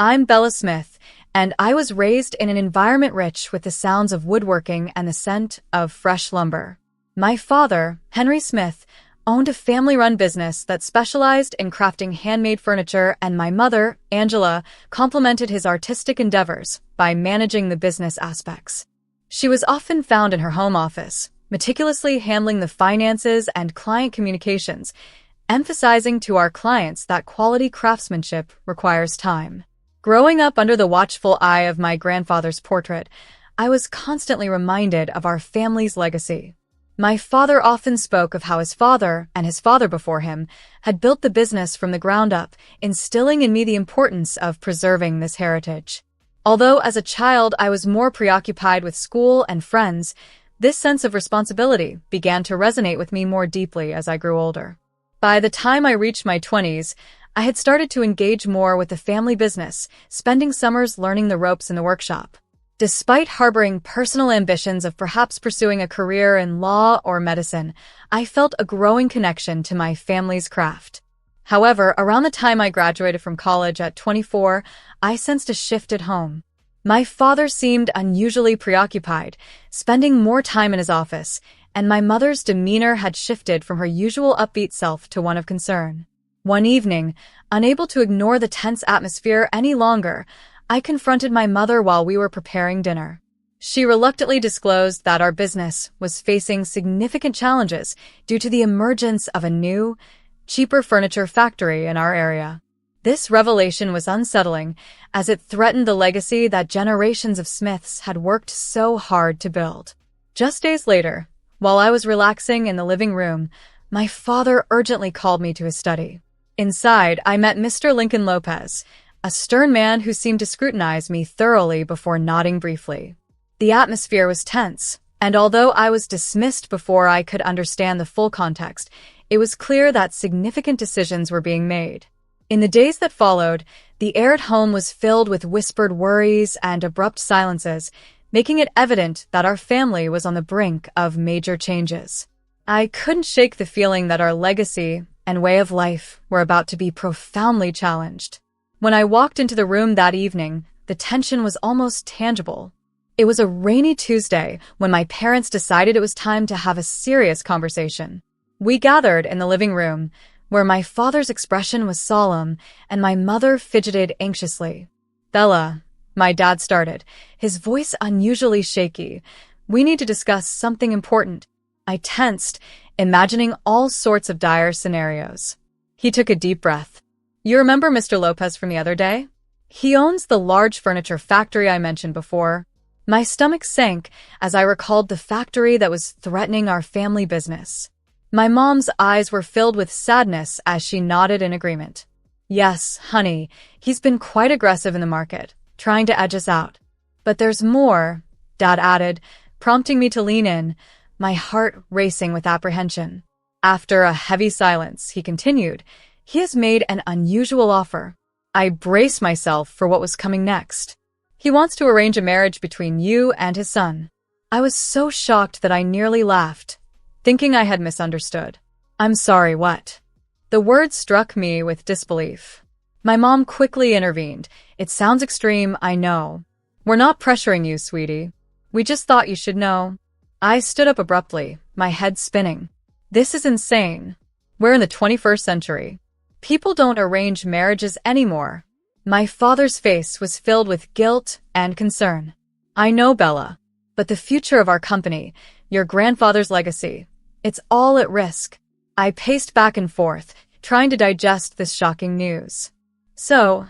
I'm Bella Smith, and I was raised in an environment rich with the sounds of woodworking and the scent of fresh lumber. My father, Henry Smith, owned a family-run business that specialized in crafting handmade furniture, and my mother, Angela, complemented his artistic endeavors by managing the business aspects. She was often found in her home office, meticulously handling the finances and client communications, emphasizing to our clients that quality craftsmanship requires time. Growing up under the watchful eye of my grandfather's portrait, I was constantly reminded of our family's legacy. My father often spoke of how his father, and his father before him, had built the business from the ground up, instilling in me the importance of preserving this heritage. Although as a child I was more preoccupied with school and friends, this sense of responsibility began to resonate with me more deeply as I grew older. By the time I reached my 20s, I had started to engage more with the family business, spending summers learning the ropes in the workshop. Despite harboring personal ambitions of perhaps pursuing a career in law or medicine, I felt a growing connection to my family's craft. However, around the time I graduated from college at 24, I sensed a shift at home. My father seemed unusually preoccupied, spending more time in his office, and my mother's demeanor had shifted from her usual upbeat self to one of concern. One evening, unable to ignore the tense atmosphere any longer, I confronted my mother while we were preparing dinner. She reluctantly disclosed that our business was facing significant challenges due to the emergence of a new, cheaper furniture factory in our area. This revelation was unsettling, as it threatened the legacy that generations of Smiths had worked so hard to build. Just days later, while I was relaxing in the living room, my father urgently called me to his study. Inside, I met Mr. Lincoln Lopez, a stern man who seemed to scrutinize me thoroughly before nodding briefly. The atmosphere was tense, and although I was dismissed before I could understand the full context, it was clear that significant decisions were being made. In the days that followed, the air at home was filled with whispered worries and abrupt silences, making it evident that our family was on the brink of major changes. I couldn't shake the feeling that our legacy and way of life were about to be profoundly challenged. When I walked into the room that evening, the tension was almost tangible. It was a rainy Tuesday when my parents decided it was time to have a serious conversation. We gathered in the living room, where my father's expression was solemn and my mother fidgeted anxiously. "Bella," my dad started, his voice unusually shaky. "We need to discuss something important." I tensed, imagining all sorts of dire scenarios. He took a deep breath. "You remember Mr. Lopez from the other day? He owns the large furniture factory I mentioned before." My stomach sank as I recalled the factory that was threatening our family business. My mom's eyes were filled with sadness as she nodded in agreement. "Yes, honey, he's been quite aggressive in the market, trying to edge us out. But there's more," Dad added, prompting me to lean in, my heart racing with apprehension. After a heavy silence, he continued, "He has made an unusual offer." I braced myself for what was coming next. "He wants to arrange a marriage between you and his son." I was so shocked that I nearly laughed, thinking I had misunderstood. "I'm sorry, what?" The words struck me with disbelief. My mom quickly intervened. "It sounds extreme, I know. We're not pressuring you, sweetie. We just thought you should know." I stood up abruptly, my head spinning. "This is insane. We're in the 21st century. People don't arrange marriages anymore." My father's face was filled with guilt and concern. "I know, Bella, but the future of our company, your grandfather's legacy, it's all at risk." I paced back and forth, trying to digest this shocking news. "So,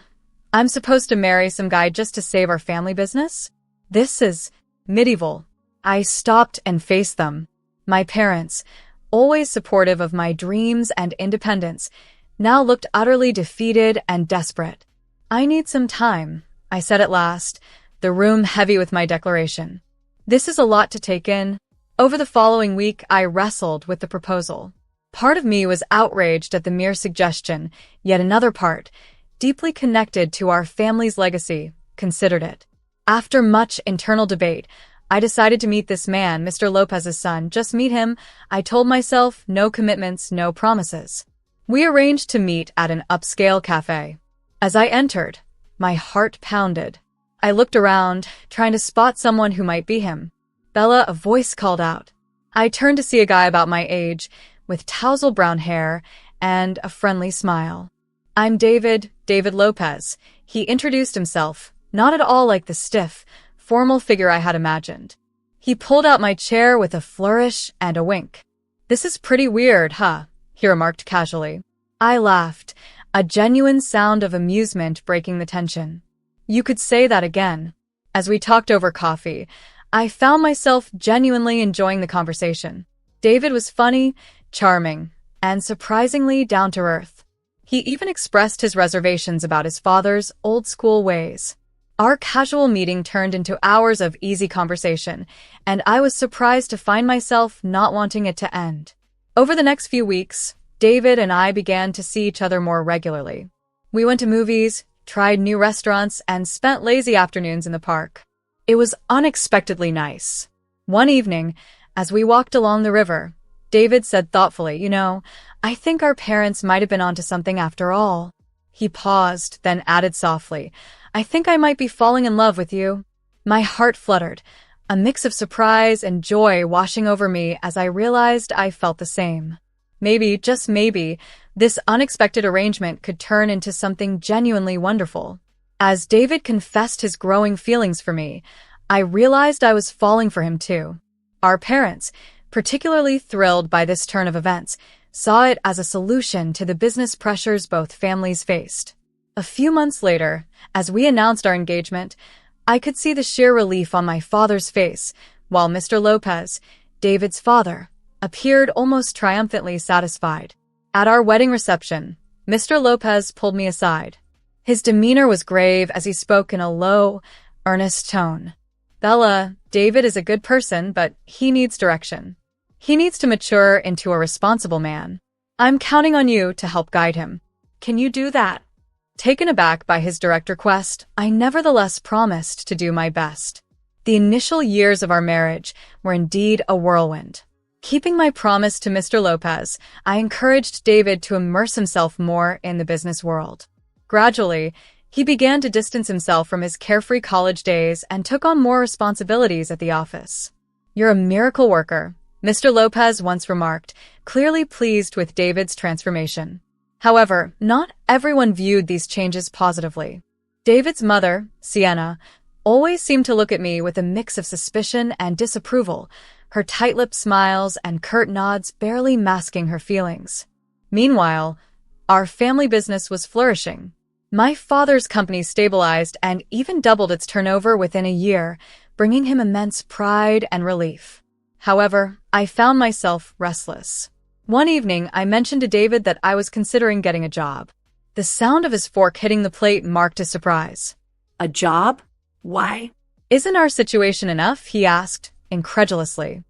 I'm supposed to marry some guy just to save our family business? This is medieval." I stopped and faced them. My parents, always supportive of my dreams and independence, now looked utterly defeated and desperate. "I need some time," I said at last, the room heavy with my declaration. "This is a lot to take in." Over the following week, I wrestled with the proposal. Part of me was outraged at the mere suggestion, yet another part, deeply connected to our family's legacy, considered it. After much internal debate, I decided to meet this man, Mr. Lopez's son. Just meet him, I told myself, no commitments, no promises. We arranged to meet at an upscale cafe. As I entered, My heart pounded. I looked around, trying to spot someone who might be him. "Bella," a voice called out. I turned to see a guy about my age, with tousled brown hair and a friendly smile. "I'm David Lopez." He introduced himself, not at all like the stiff, formal figure I had imagined. He pulled out my chair with a flourish and a wink. "This is pretty weird, huh?" he remarked casually. I laughed, a genuine sound of amusement breaking the tension. "You could say that again." As we talked over coffee, I found myself genuinely enjoying the conversation. David was funny, charming, and surprisingly down-to-earth. He even expressed his reservations about his father's old-school ways. Our casual meeting turned into hours of easy conversation, and I was surprised to find myself not wanting it to end. Over the next few weeks, David and I began to see each other more regularly. We went to movies, tried new restaurants, and spent lazy afternoons in the park. It was unexpectedly nice. One evening, as we walked along the river, David said thoughtfully, "I think our parents might have been onto something after all." He paused, then added softly, "I think I might be falling in love with you." My heart fluttered, a mix of surprise and joy washing over me as I realized I felt the same. Maybe, just maybe, this unexpected arrangement could turn into something genuinely wonderful. As David confessed his growing feelings for me, I realized I was falling for him too. Our parents, particularly thrilled by this turn of events, saw it as a solution to the business pressures both families faced. A few months later, as we announced our engagement, I could see the sheer relief on my father's face, while Mr. Lopez, David's father, appeared almost triumphantly satisfied. At our wedding reception, Mr. Lopez pulled me aside. His demeanor was grave as he spoke in a low, earnest tone. "Bella, David is a good person, but he needs direction. He needs to mature into a responsible man. I'm counting on you to help guide him. Can you do that?" Taken aback by his direct request, I nevertheless promised to do my best. The initial years of our marriage were indeed a whirlwind. Keeping my promise to Mr. Lopez, I encouraged David to immerse himself more in the business world. Gradually, he began to distance himself from his carefree college days and took on more responsibilities at the office. "You're a miracle worker," Mr. Lopez once remarked, clearly pleased with David's transformation. However, not everyone viewed these changes positively. David's mother, Sienna, always seemed to look at me with a mix of suspicion and disapproval, her tight-lipped smiles and curt nods barely masking her feelings. Meanwhile, our family business was flourishing. My father's company stabilized and even doubled its turnover within a year, bringing him immense pride and relief. However, I found myself restless. One evening, I mentioned to David that I was considering getting a job. The sound of his fork hitting the plate marked his surprise. "A job? Why?" "Isn't our situation enough?" he asked, incredulously.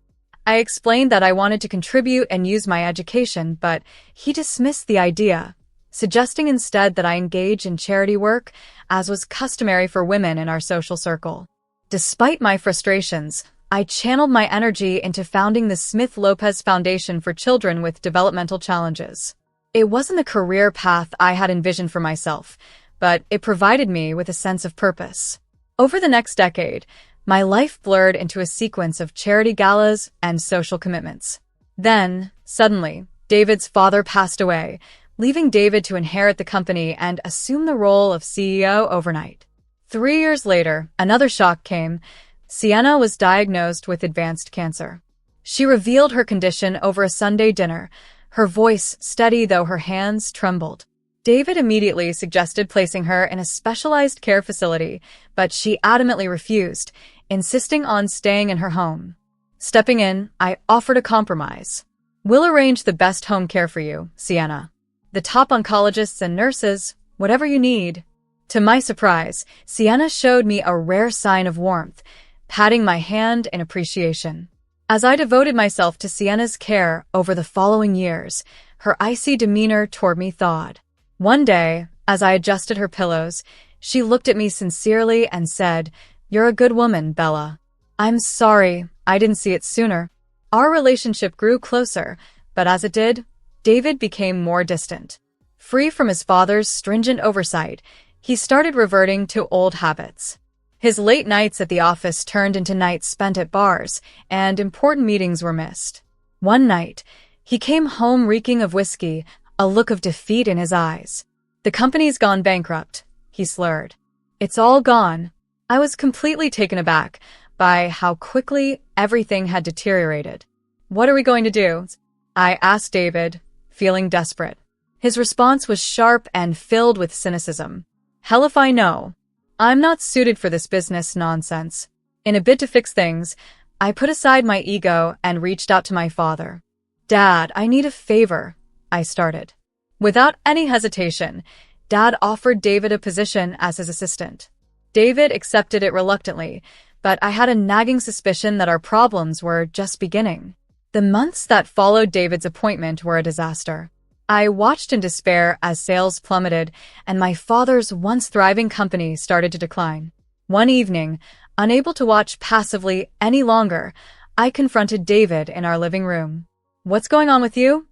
I explained that I wanted to contribute and use my education, but he dismissed the idea, suggesting instead that I engage in charity work, as was customary for women in our social circle. Despite my frustrations, I channeled my energy into founding the Smith-Lopez Foundation for Children with Developmental Challenges. It wasn't the career path I had envisioned for myself, but it provided me with a sense of purpose. Over the next decade, my life blurred into a sequence of charity galas and social commitments. Then, suddenly, David's father passed away, leaving David to inherit the company and assume the role of CEO overnight. 3 years later, another shock came. Sienna was diagnosed with advanced cancer. She revealed her condition over a Sunday dinner, her voice steady though her hands trembled. David immediately suggested placing her in a specialized care facility, but she adamantly refused, insisting on staying in her home. Stepping in, I offered a compromise. "We'll arrange the best home care for you, Sienna. The top oncologists and nurses, whatever you need." To my surprise, Sienna showed me a rare sign of warmth, patting my hand in appreciation. As I devoted myself to Sienna's care over the following years, her icy demeanor toward me thawed. One day, as I adjusted her pillows, she looked at me sincerely and said, "You're a good woman, Bella." "I'm sorry, I didn't see it sooner." Our relationship grew closer, but as it did, David became more distant. Free from his father's stringent oversight, He started reverting to old habits. His late nights at the office turned into nights spent at bars, and important meetings were missed. One night, he came home reeking of whiskey, a look of defeat in his eyes. "The company's gone bankrupt," he slurred. "It's all gone." I was completely taken aback by how quickly everything had deteriorated. "What are we going to do?" I asked David, feeling desperate. His response was sharp and filled with cynicism. "Hell if I know. I'm not suited for this business nonsense." In a bid to fix things, I put aside my ego and reached out to my father. "Dad, I need a favor," I started. Without any hesitation, Dad offered David a position as his assistant. David accepted it reluctantly, but I had a nagging suspicion that our problems were just beginning. The months that followed David's appointment were a disaster. I watched in despair as sales plummeted and my father's once thriving company started to decline. One evening, unable to watch passively any longer, I confronted David in our living room. "What's going on with you?"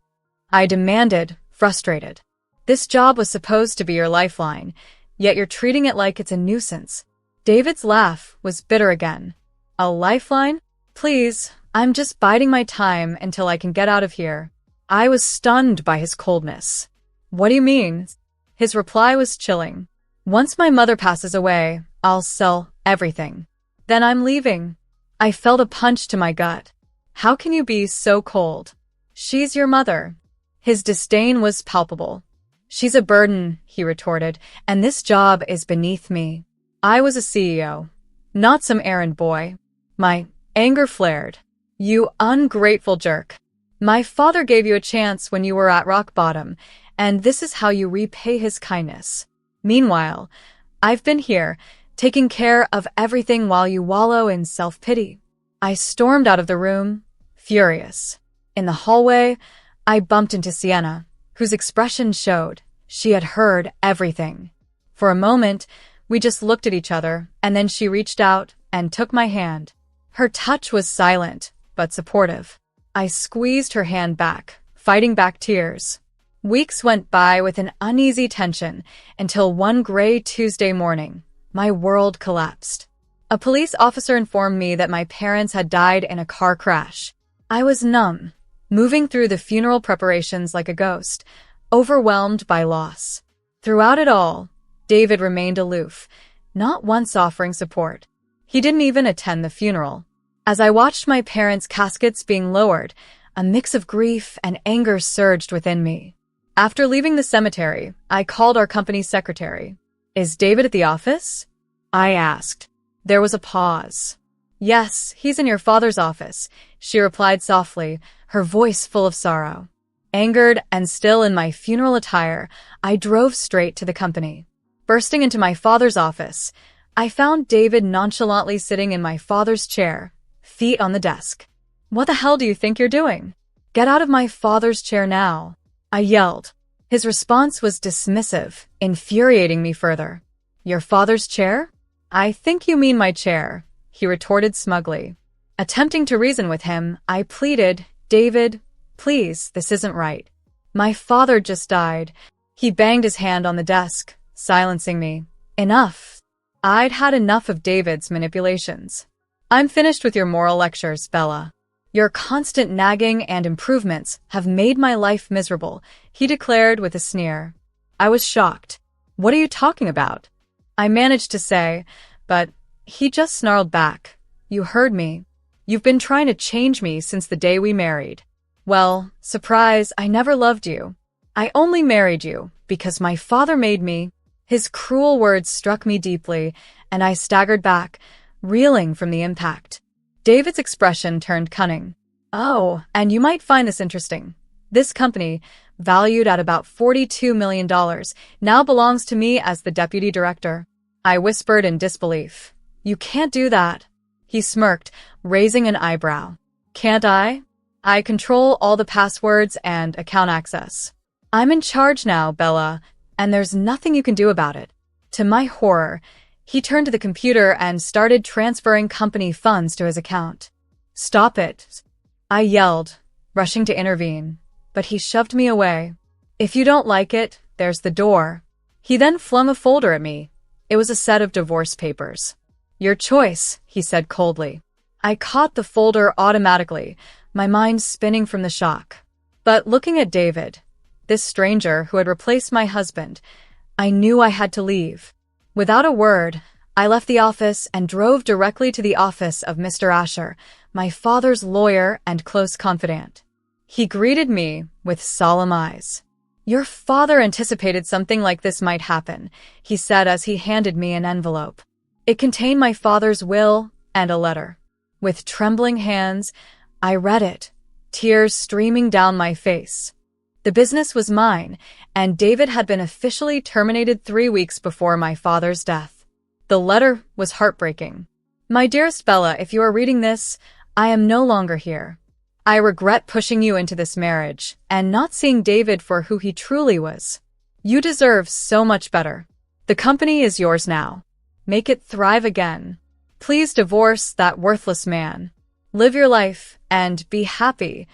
I demanded, frustrated. "This job was supposed to be your lifeline, yet you're treating it like it's a nuisance." David's laugh was bitter again. "A lifeline? Please, I'm just biding my time until I can get out of here." I was stunned by his coldness. "What do you mean?" His reply was chilling. "Once my mother passes away, I'll sell everything. Then I'm leaving." I felt a punch to my gut. "How can you be so cold? She's your mother." His disdain was palpable. "She's a burden," he retorted, "and this job is beneath me. I was a CEO, not some errand boy." My anger flared. "You ungrateful jerk. My father gave you a chance when you were at rock bottom, and this is how you repay his kindness. Meanwhile, I've been here, taking care of everything while you wallow in self-pity." I stormed out of the room, furious. In the hallway, I bumped into Sienna, whose expression showed she had heard everything. For a moment, we just looked at each other, and then she reached out and took my hand. Her touch was silent, but supportive. I squeezed her hand back, fighting back tears. Weeks went by with an uneasy tension until one gray Tuesday morning, my world collapsed. A police officer informed me that my parents had died in a car crash. I was numb, moving through the funeral preparations like a ghost, overwhelmed by loss. Throughout it all, David remained aloof, not once offering support. He didn't even attend the funeral. As I watched my parents' caskets being lowered, a mix of grief and anger surged within me. After leaving the cemetery, I called our company secretary. "Is David at the office?" I asked. There was a pause. "Yes, he's in your father's office," she replied softly, her voice full of sorrow. Angered and still in my funeral attire, I drove straight to the company. Bursting into my father's office, I found David nonchalantly sitting in my father's chair, feet on the desk. "What the hell do you think you're doing? Get out of my father's chair now," I yelled. His response was dismissive, infuriating me further. "Your father's chair? I think you mean my chair," he retorted smugly. Attempting to reason with him, I pleaded, "David, please, this isn't right. My father just died." He banged his hand on the desk, silencing me. Enough. I'd had enough of David's manipulations. "I'm finished with your moral lectures, Bella. Your constant nagging and improvements have made my life miserable," he declared with a sneer. I was shocked. "What are you talking about?" I managed to say, but he just snarled back. "You heard me. You've been trying to change me since the day we married." "Well, surprise, I never loved you. I only married you because my father made me." His cruel words struck me deeply, and I staggered back, reeling from the impact. David's expression turned cunning. "Oh, and you might find this interesting. This company, valued at about $42 million, now belongs to me as the deputy director." I whispered in disbelief. "You can't do that." He smirked, raising an eyebrow. "Can't I? I control all the passwords and account access. I'm in charge now, Bella, and there's nothing you can do about it." To my horror, he turned to the computer and started transferring company funds to his account. "Stop it," I yelled, rushing to intervene, but he shoved me away. "If you don't like it, there's the door." He then flung a folder at me. It was a set of divorce papers. "Your choice," he said coldly. I caught the folder automatically, my mind spinning from the shock. But looking at David, this stranger who had replaced my husband, I knew I had to leave. Without a word, I left the office and drove directly to the office of Mr. Asher, my father's lawyer and close confidant. He greeted me with solemn eyes. "Your father anticipated something like this might happen," he said as he handed me an envelope. It contained my father's will and a letter. With trembling hands, I read it, tears streaming down my face. The business was mine, and David had been officially terminated 3 weeks before my father's death. The letter was heartbreaking. "My dearest Bella, if you are reading this, I am no longer here. I regret pushing you into this marriage and not seeing David for who he truly was. You deserve so much better. The company is yours now. Make it thrive again. Please divorce that worthless man. Live your life and be happy.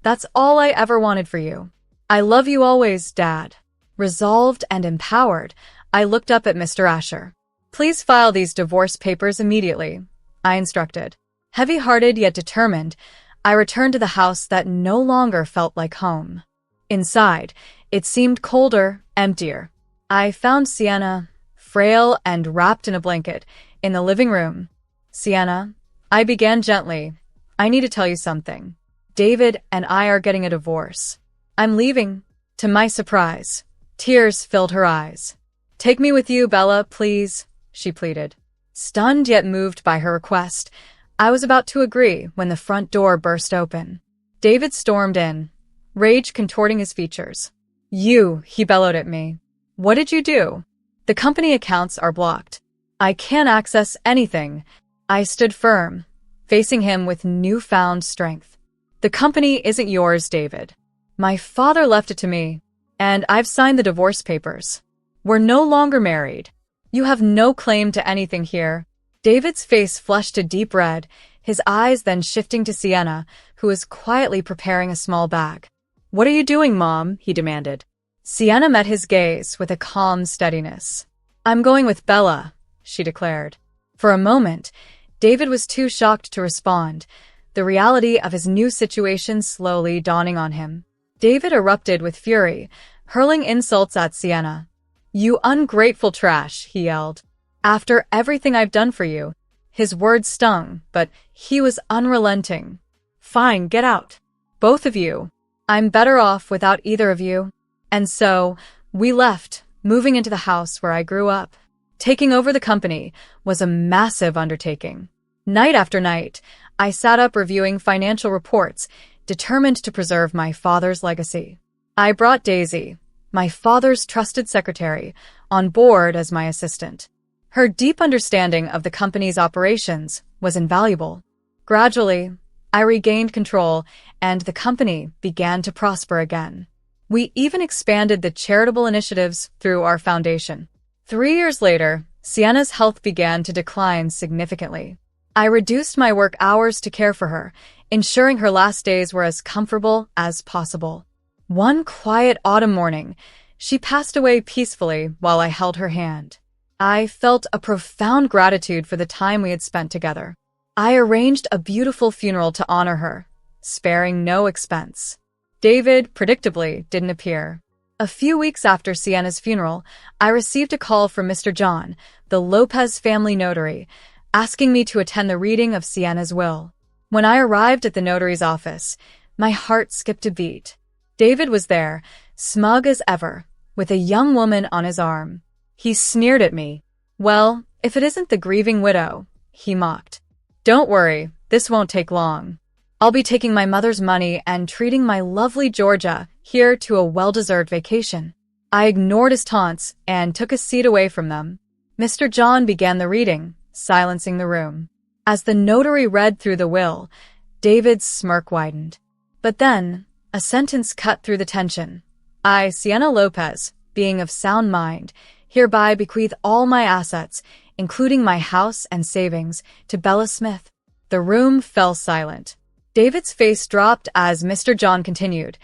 That's all I ever wanted for you. I love you always, Dad." Resolved and empowered, I looked up at Mr. Asher. "Please file these divorce papers immediately," I instructed. Heavy-hearted yet determined, I returned to the house that no longer felt like home. Inside, it seemed colder, emptier. I found Sienna, frail and wrapped in a blanket, in the living room. "Sienna," I began gently, "I need to tell you something. David and I are getting a divorce. I'm leaving." To my surprise, tears filled her eyes. "Take me with you, Bella, please," she pleaded. Stunned yet moved by her request, I was about to agree when the front door burst open. David stormed in, rage contorting his features. "You," he bellowed at me. "What did you do?" "The company accounts are blocked. I can't access anything." I stood firm, facing him with newfound strength. "The company isn't yours, David. My father left it to me, and I've signed the divorce papers. We're no longer married. You have no claim to anything here." David's face flushed a deep red, his eyes then shifting to Sienna, who was quietly preparing a small bag. "What are you doing, Mom?" he demanded. Sienna met his gaze with a calm steadiness. "I'm going with Bella," she declared. For a moment, David was too shocked to respond, the reality of his new situation slowly dawning on him. David erupted with fury, hurling insults at Sienna. "You ungrateful trash," he yelled. "After everything I've done for you." His words stung, but he was unrelenting. "Fine, get out. Both of you. I'm better off without either of you." And so, we left, moving into the house where I grew up. Taking over the company was a massive undertaking. Night after night, I sat up reviewing financial reports, determined to preserve my father's legacy. I brought Daisy, my father's trusted secretary, on board as my assistant. Her deep understanding of the company's operations was invaluable. Gradually, I regained control, and the company began to prosper again. We even expanded the charitable initiatives through our foundation. 3 years later, Sienna's health began to decline significantly. I reduced my work hours to care for her, ensuring her last days were as comfortable as possible. One quiet autumn morning, she passed away peacefully while I held her hand. I felt a profound gratitude for the time we had spent together. I arranged a beautiful funeral to honor her, sparing no expense. David, predictably, didn't appear. A few weeks after Sienna's funeral, I received a call from Mr. John, the Lopez family notary, asking me to attend the reading of Sienna's will. When I arrived at the notary's office, my heart skipped a beat. David was there, smug as ever, with a young woman on his arm. He sneered at me. "Well, if it isn't the grieving widow," he mocked. "Don't worry, this won't take long. I'll be taking my mother's money and treating my lovely Georgia here to a well-deserved vacation." I ignored his taunts and took a seat away from them. Mr. John began the reading, silencing the room. As the notary read through the will, David's smirk widened. But then, a sentence cut through the tension. "I, Sienna Lopez, being of sound mind, hereby bequeath all my assets, including my house and savings, to Bella Smith." The room fell silent. David's face dropped as Mr. John continued.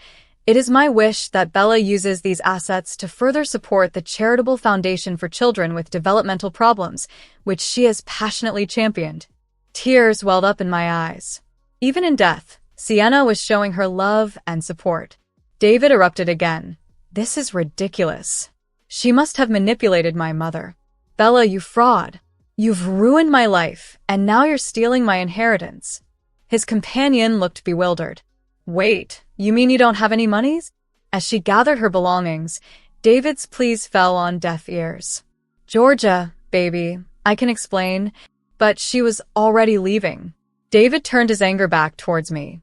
It is my wish that Bella uses these assets to further support the charitable foundation for children with developmental problems, which she has passionately championed. Tears welled up in my eyes. Even in death, Sienna was showing her love and support. David erupted again. This is ridiculous. She must have manipulated my mother. Bella, you fraud. You've ruined my life, and now you're stealing my inheritance. His companion looked bewildered. Wait, you mean you don't have any monies? As she gathered her belongings, David's pleas fell on deaf ears. Georgia, baby, I can explain, but she was already leaving. David turned his anger back towards me.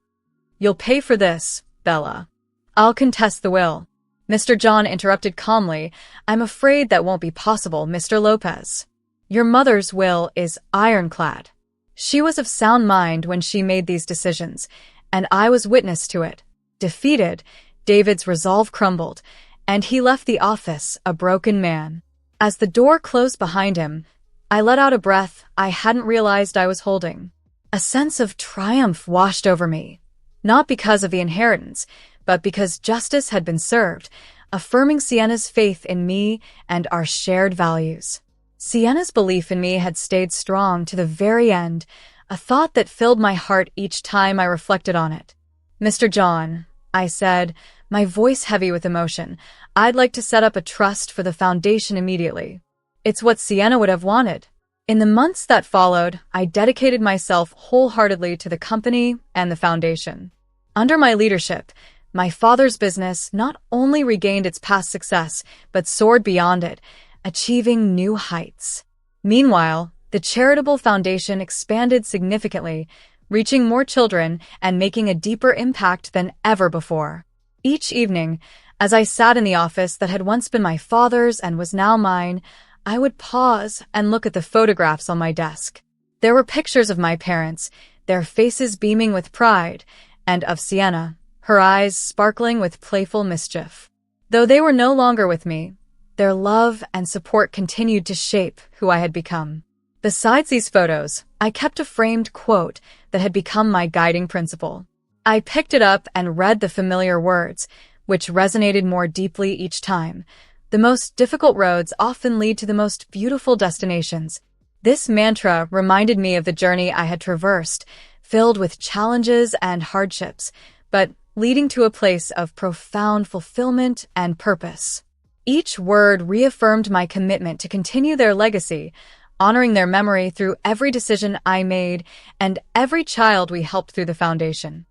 You'll pay for this, Bella. I'll contest the will. Mr. John interrupted calmly. I'm afraid that won't be possible, Mr. Lopez. Your mother's will is ironclad. She was of sound mind when she made these decisions, and I was witness to it. Defeated, David's resolve crumbled, and he left the office a broken man. As the door closed behind him, I let out a breath I hadn't realized I was holding. A sense of triumph washed over me, not because of the inheritance, but because justice had been served, affirming Sienna's faith in me and our shared values. Sienna's belief in me had stayed strong to the very end, a thought that filled my heart each time I reflected on it. Mr. John, I said, my voice heavy with emotion, I'd like to set up a trust for the foundation immediately. It's what Sienna would have wanted. In the months that followed, I dedicated myself wholeheartedly to the company and the foundation. Under my leadership, my father's business not only regained its past success, but soared beyond it, achieving new heights. Meanwhile, the charitable foundation expanded significantly, reaching more children and making a deeper impact than ever before. Each evening, as I sat in the office that had once been my father's and was now mine, I would pause and look at the photographs on my desk. There were pictures of my parents, their faces beaming with pride, and of Sienna, her eyes sparkling with playful mischief. Though they were no longer with me, their love and support continued to shape who I had become. Besides these photos, I kept a framed quote that had become my guiding principle. I picked it up and read the familiar words, which resonated more deeply each time. The most difficult roads often lead to the most beautiful destinations. This mantra reminded me of the journey I had traversed, filled with challenges and hardships, but leading to a place of profound fulfillment and purpose. Each word reaffirmed my commitment to continue their legacy, honoring their memory through every decision I made and every child we helped through the foundation.